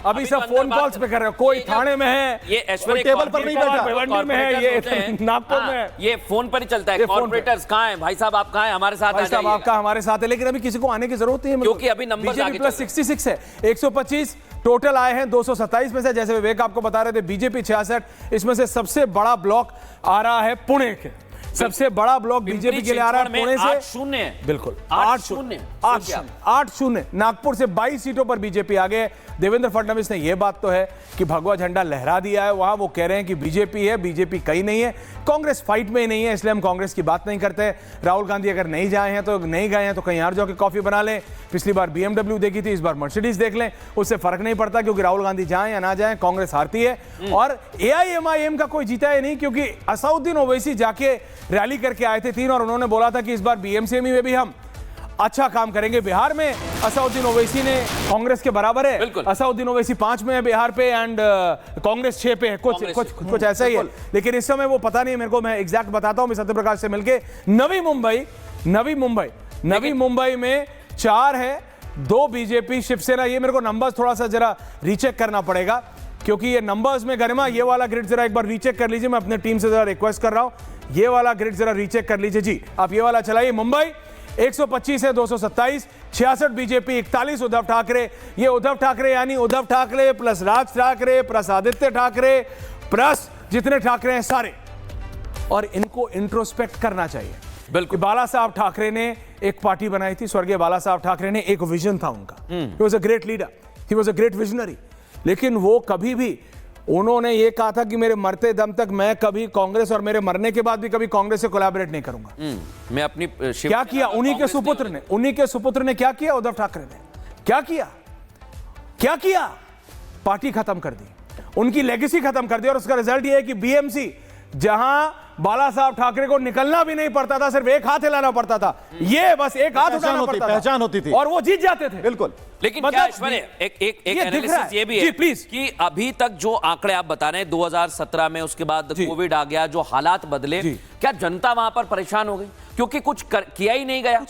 अभी सब phone calls पे कर रहे हो, कोई थाने में है, ये ऐश्वर्या टेबल पर नहीं बैठा, भिवंडी में है, ये नागपुर में है, ये फोन पर ही चलता है। कॉर्पोरेटर्स कहाँ हैं भाई साहब, आप कहाँ हैं? हमारे साथ भाई साहब आपका हमारे साथ है, लेकिन अभी किसी को आने की जरूरत नहीं है, क्योंकि अभी नंबर बीजेपी प्लस 66 है, 125 टोटल आए हैं, 227 में से जैसे विवेक आपको बता रहे थे बीजेपी 66, इसमें से सबसे बड़ा ब्लॉक आ रहा है पुणे के, सबसे बड़ा ब्लॉक बीजेपी के लिए आ रहा है पुणे से 8-0 बिल्कुल 8-0। नागपुर से 22 सीटों पर बीजेपी आ गए। देवेंद्र फडणवीस ने यह बात तो है कि भगवा झंडा लहरा दिया है, वहां वो कह रहे हैं कि बीजेपी है, बीजेपी कहीं नहीं है, कांग्रेस फाइट में ही नहीं है, इसलिए हम कांग्रेस की बात नहीं करते। राहुल गांधी अगर नहीं जाए हैं तो नहीं गए हैं तो कहीं और जाके कॉफी बना लें, पिछली बार BMW देखी थी, इस बार मर्सिडीज देख लें, उससे फर्क नहीं पड़ता, क्योंकि राहुल गांधी जाए या ना जाए कांग्रेस हारती है। और AIMIM का कोई जीता है नहीं, क्योंकि असउद्दीन ओवैसी जाके रैली करके आए थे 3 और उन्होंने बोला था कि इस बार BMCME में भी हम अच्छा काम करेंगे। बिहार में असउद्दीन ओवैसी ने कांग्रेस के बराबर है, असउद्दीन ओवैसी 5 में है बिहार पे एंड कांग्रेस 6 पे है, कुछ ऐसा ही है। लेकिन इस समय वो पता नहीं मेरे को, मैं एग्जैक्ट बताता हूं, मैं सत्यप्रकाश से मिलके नवी मुंबई में 4 है, 2 बीजेपी शिवसेना। ये मेरे को नंबर्स थोड़ा सा जरा रीचेक करना पड़ेगा, क्योंकि ये नंबर्स में गरिमा ये वाला ग्रिड जरा एक बार रीचेक कर लीजिए, मैं अपने टीम से जरा रिक्वेस्ट कर रहा हूं, ये वाला ग्रिड जरा रीचेक कर लीजिए जी, आप ये वाला चलाइए। मुंबई 125 है, 227, 66 बीजेपी, 41 उद्धव ठाकरे। ये उद्धव ठाकरे यानी Uddhav Thackeray plus Raj Thackeray plus Aditya Thackeray plus जितने ठाकरे हैं सारे, और इनको इंट्रोस्पेक्ट करना चाहिए। बिल्कुल, बाला साहब ठाकरे ने एक पार्टी बनाई थी, स्वर्गीय बाला साहब ठाकरे ने, एक विजन था उनका, he was a great leader, he was a great visionary, लेकिन वो कभी भी, उन्होंने ये कहा था कि मेरे मरते दम तक मैं कभी कांग्रेस, और मेरे मरने के बाद भी कभी कांग्रेस से कोलैबोरेट नहीं करूंगा। मैं अपनी क्या किया उन्हीं के सुपुत्र ने क्या किया? उद्धव ठाकरे ने क्या किया? पार्टी खत्म कर दी, उनकी लेगेसी खत्म कर दी, और उसका रिजल्ट ये है कि BMC, जहां बाला साहब ठाकरे को निकलना भी नहीं पड़ता था, सिर्फ एक हाथ हिलाना पड़ता था, ये बस एक हाथ उठाना पड़ता था, पहचान होती थी, और वो जीत जाते थे। बिल्कुल। लेकिन क्या ऐश्वर्या, एक एनालिसिस ये भी है प्लीज कि अभी तक जो आंकड़े आप बता रहे हैं 2017 में, उसके बाद कोविड आ गया, जो हालात बदले, क्या जनता वहां पर परेशान हो गई? क्योंकि कुछ किया ही नहीं गया,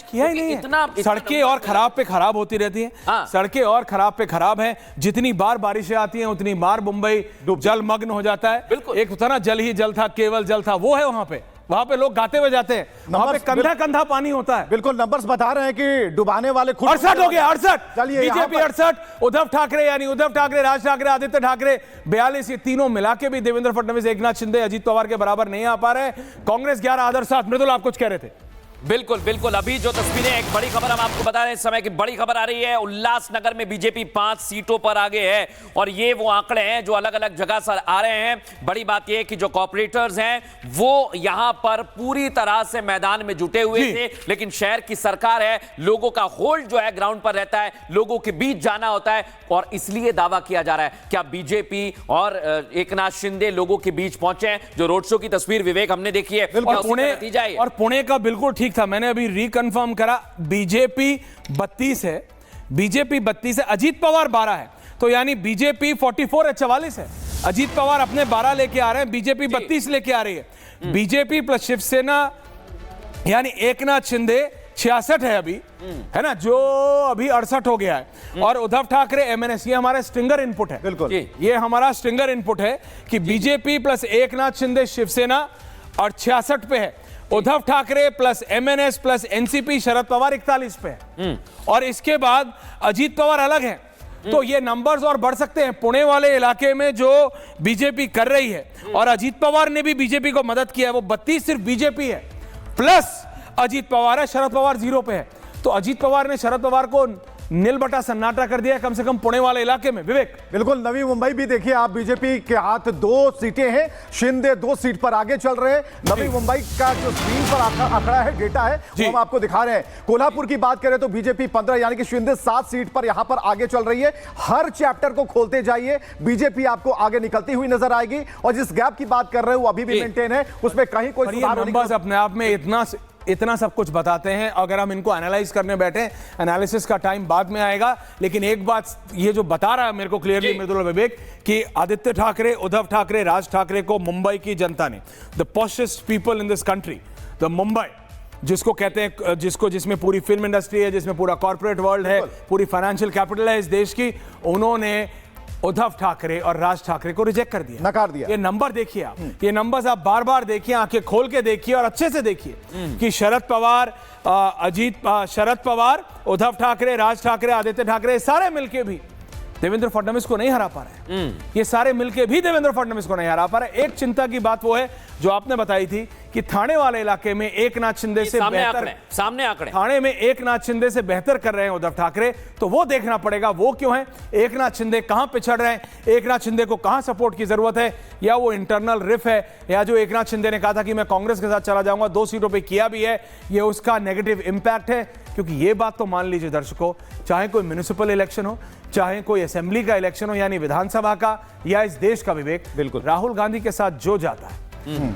इतना सड़कें और खराब पे खराब होती रहती हैं। सड़कें और खराब पे खराब हैं, जितनी बार बारिशें आती हैं उतनी बार मुंबई जलमग्न हो जाता है। एक तो था ना, जल ही जल था, केवल जल था, वो है वहां पे लोग गाते हुए जाते हैं, वहां पे कंधा पानी होता है। बिल्कुल, नंबर्स बता रहे हैं कि डुबाने वाले खुद 68 हो गया, 68 बीजेपी 68, उद्धव ठाकरे यानी उद्धव ठाकरे, राज ठाकरे, आदित्य ठाकरे 42, ये तीनों मिला के भी देवेंद्र फडणवीस, एकनाथ शिंदे, अजीत पवार के बराबर नहीं आ पा रहे। कांग्रेस 11, आदर्श 7। मृदुल आप कुछ कह रहे थे? बिल्कुल, अभी जो तस्वीरें, एक बड़ी खबर हम आपको बता रहे हैं, इस समय की बड़ी खबर आ रही है, उल्लासनगर में बीजेपी 5 सीटों पर आगे है, और ये वो आंकड़े हैं जो अलग अलग जगह से आ रहे हैं। बड़ी बात यह है कि जो कॉर्पोरेटर्स हैं वो यहां पर पूरी तरह से मैदान में जुटे हुए थे, लेकिन शहर की सरकार है, लोगों का होल्ड जो है ग्राउंड पर रहता है, लोगों के बीच जाना होता है, और इसलिए दावा किया जा रहा है क्या बीजेपी और एकनाथ शिंदे लोगों के बीच पहुंचे हैं। जो रोड शो की तस्वीर विवेक हमने देखी है, और पुणे का बिल्कुल ठीक था, मैंने अभी रिकंफर्म करा, बीजेपी 32 है, अजीत पवार 12 है, तो यानी बीजेपी 44 है, 44 है, अजीत पवार अपने 12 लेके आ रहे हैं, बीजेपी 32 लेके आ रही है। बीजेपी प्लस शिवसेना यानी एकनाथ शिंदे 66 है अभी, है ना, जो अभी 68 हो गया है, और उद्धव ठाकरे MNS, ये हमारा स्ट्रिंगर इनपुट है। बिल्कुल, ये हमारा स्ट्रिंगर इनपुट है कि बीजेपी प्लस एकनाथ शिंदे शिवसेना और 66 पे है, Uddhav Thackeray plus MNS plus NCP Sharad Pawar 41 पे है, और इसके बाद अजीत पवार अलग है। तो ये नंबर्स और बढ़ सकते हैं। पुणे वाले इलाके में जो बीजेपी कर रही है, और अजीत पवार ने भी बीजेपी को मदद किया है, वो 32 सिर्फ बीजेपी है, प्लस अजीत पवार है, शरद पवार 0 पे है। तो अजीत पवार ने शरद पवार को नील बटा सन्नाटा कर दिया कम से कम पुणे वाले इलाके में। विवेक, बिल्कुल, नवी मुंबई भी देखिए आप, बीजेपी के हाथ 2 सीटें हैं, शिंदे 2 सीट पर आगे चल रहे हैं। नवी मुंबई का जो स्क्रीन पर आंकड़ा है, डेटा है, वो हम आपको दिखा रहे हैं। कोल्हापुर की बात करें तो बीजेपी 15 यानी कि शिंदे 7 सीट पर यहां पर आगे चल रही है। हर चैप्टर को खोलते जाइए, बीजेपी आपको आगे निकलती हुई नजर आएगी, और जिस गैप की बात कर रहे हो वो अभी भी मेंटेन है, उसमें कहीं कोई सुधार नहीं। नंबर्स अपने आप में इतना सब कुछ बताते हैं, अगर हम इनको एनालाइज करने बैठे, एनालिसिस का टाइम बाद में आएगा, लेकिन एक बात ये जो बता रहा है मेरे को क्लियरली मृदुल विवेक, कि आदित्य ठाकरे, उद्धव ठाकरे, राज ठाकरे को मुंबई की जनता ने, the poshest people in this country, the Mumbai जिसको कहते हैं, जिसमें पूरी फिल्म इंडस्ट्री है, जिसमें पूरा कॉर्पोरेट वर्ल्ड है, पूरी फाइनेंशियल कैपिटल है इस देश की, उन्होंने उद्धव ठाकरे और राज ठाकरे को रिजेक्ट कर दिया, नकार दिया। ये नंबर देखिए आप, ये नंबर्स आप बार बार देखिए, आंखें खोल के देखिए और अच्छे से देखिए कि शरद पवार, उद्धव ठाकरे, राज ठाकरे, आदित्य ठाकरे सारे मिलके भी देवेंद्र फडणवीस को नहीं हरा पा रहे हैं। ये सारे मिलके भी देवेंद्र फडणवीस को नहीं हरा पा रहे। एक चिंता की बात वो है जो आपने बताई थी कि थाने वाले इलाके में एकनाथ शिंदे से बेहतर, सामने आंकड़े थाने में एकनाथ शिंदे से बेहतर कर रहे हैं उद्धव ठाकरे, तो वो देखना पड़ेगा वो क्यों है, एकनाथ शिंदे कहां पिछड़ रहे हैं, एकनाथ शिंदे को कहां सपोर्ट की जरूरत है, या वो इंटरनल रिफ है, या जो एकनाथ शिंदे ने कहा था कि मैं कांग्रेस के साथ चला जाऊंगा, 2 सीटों पर किया भी है, ये उसका नेगेटिव इंपैक्ट है। क्योंकि ये बात तो मान लीजिए दर्शकों, चाहे कोई म्युनिसिपल इलेक्शन हो, चाहे कोई असेंबली का इलेक्शन हो, यानी विधानसभा का या इस देश का विवेक, बिल्कुल राहुल गांधी के साथ जो जाता है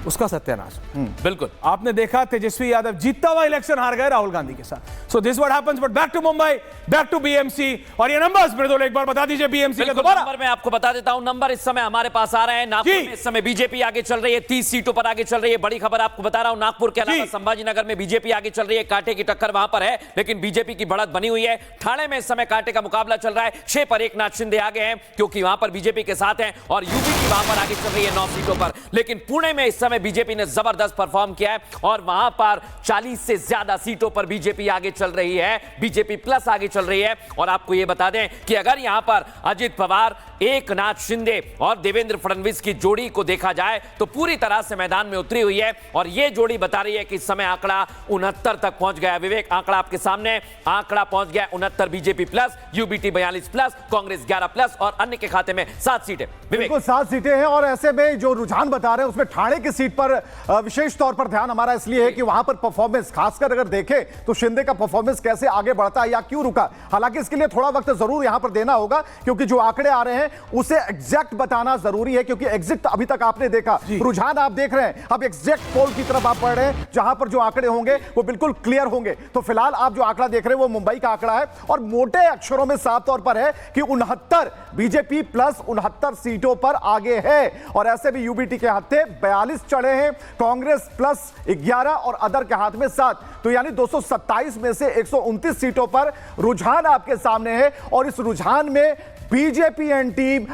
उसका सत्यानाश। बिल्कुल आपने देखा तेजस्वी यादव जीतता हुआ इलेक्शन हार गए राहुल गांधी के साथ। So this what happens, but back to Mumbai, back to BMC. और ये नंबर्स मृदुल एक बार बता दीजिए बीएमसी का दोबारा। नंबर मैं आपको बता देता हूं, नंबर इस समय हमारे पास आ रहे हैं। नागपुर में इस समय बीजेपी आगे चल रही है, 30 सीटों पर आगे चल रही है। बड़ी खबर आपको बता रहा हूं, नागपुर के अलावा संभाजीनगर में बीजेपी आगे चल रही है, कांटे की टक्कर वहां पर है, लेकिन बीजेपी की बढ़त बनी हुई है। ठाणे में इस समय कांटे का मुकाबला चल रहा है, 6 पर एकनाथ शिंदे आगे हैं क्योंकि वहां पर बीजेपी के साथ हैं, और यूपी की वहां पर आगे चल रही है 9 सीटों पर। लेकिन पुणे में इस समय बीजेपी ने जबरदस्त परफॉर्म किया है और वहां पर 40 से ज्यादा सीटों पर बीजेपी आगे चल रही है, बीजेपी प्लस आगे चल रही है। और आपको यह बता दें कि अगर यहां पर अजित पवार, एकनाथ शिंदे और देवेंद्र फडणवीस की जोड़ी को देखा जाए तो पूरी तरह से मैदान में उतरी हुई है, और यह जोड़ी बता रही है कि इस समय आंकड़ा 69 तक पहुंच गया। विवेक, आंकड़ा आपके सामने, आंकड़ा पहुंच गया 69, BJP plus, UBT 42 plus, Congress 11 plus और अन्य के खाते में 7 सीटें। बिल्कुल 7 सीटें हैं, और ऐसे में जो रुझान बता रहे हैं उसमें ठाणे की सीट पर विशेष तौर पर ध्यान हमारा इसलिए है कि वहां पर परफॉर्मेंस, खासकर अगर देखें तो शिंदे का परफॉर्मेंस कैसे आगे बढ़ता है या क्यों रुका। हालांकि इसके लिए थोड़ा वक्त जरूर यहां पर देना होगा, क्योंकि जो आंकड़े आ रहे हैं उसे एग्जैक्ट बताना जरूरी है, क्योंकि एग्जिट अभी तक आपने देखा, रुझान आप देख रहे हैं, अब एग्जैक्ट पोल की तरफ आप पढ़ रहे हैं जहां पर जो आंकड़े होंगे वो बिल्कुल क्लियर होंगे। तो फिलहाल आप जो आंकड़ा देख रहे हैं वो मुंबई का आंकड़ा है, और मोटे अक्षरों में साफ तौर पर है कि 69 बीजेपी प्लस 69 सीटों पर आगे है, और ऐसे भी यूबीटी के हाथे 42 चढ़े हैं, कांग्रेस प्लस 11 और अदर के हाथ में 7, तो यानी 227 में से 129 सीटों पर रुझान आपके सामने है। और इस रुझान में बीजेपी एंड टीम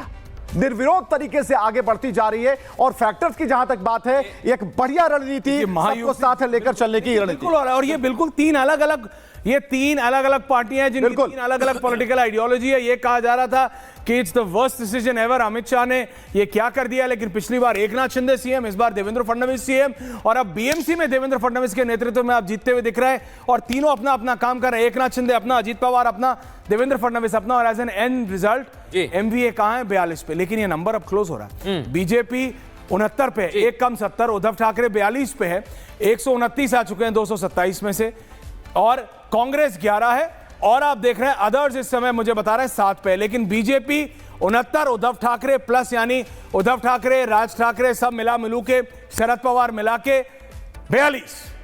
निर्विरोध तरीके से आगे बढ़ती जा रही है, और फैक्टर्स की जहां तक बात है, एक बढ़िया रणनीति सबको साथ लेकर चलने की रणनीति। और ये बिल्कुल तीन अलग अलग पार्टियां हैं जिनकी 3 अलग अलग पॉलिटिकल आइडियोलॉजी है। ये कहा जा रहा था कि it's the worst decision ever, Amit Shah ने ये क्या कर दिया, लेकिन पिछली बार एकनाथ शिंदे सीएम, इस बार देवेंद्र फडणवीस सीएम, और अब बीएमसी में देवेंद्र फडणवीस के नेतृत्व में आप जीतते हुए दिख रहे हैं, और तीनों अपना अपना काम कर रहे हैं। एकनाथ शिंदे अपना, अजित पवार अपना, देवेंद्र फडणवीस अपना, और as an end result MVA कहां है 42 पे। लेकिन ये नंबर अब क्लोज हो रहा है, बीजेपी 69 पे, एक कम 70, उद्धव ठाकरे 42 पे है, 129 आ चुके हैं 227 में से, और कांग्रेस 11 है, और आप देख रहे हैं अदर्स इस समय मुझे बता रहे हैं 7 पे। लेकिन बीजेपी 69, उद्धव ठाकरे प्लस, यानी उद्धव ठाकरे, राज ठाकरे सब मिला मिलू के, शरद पवार मिला के 42।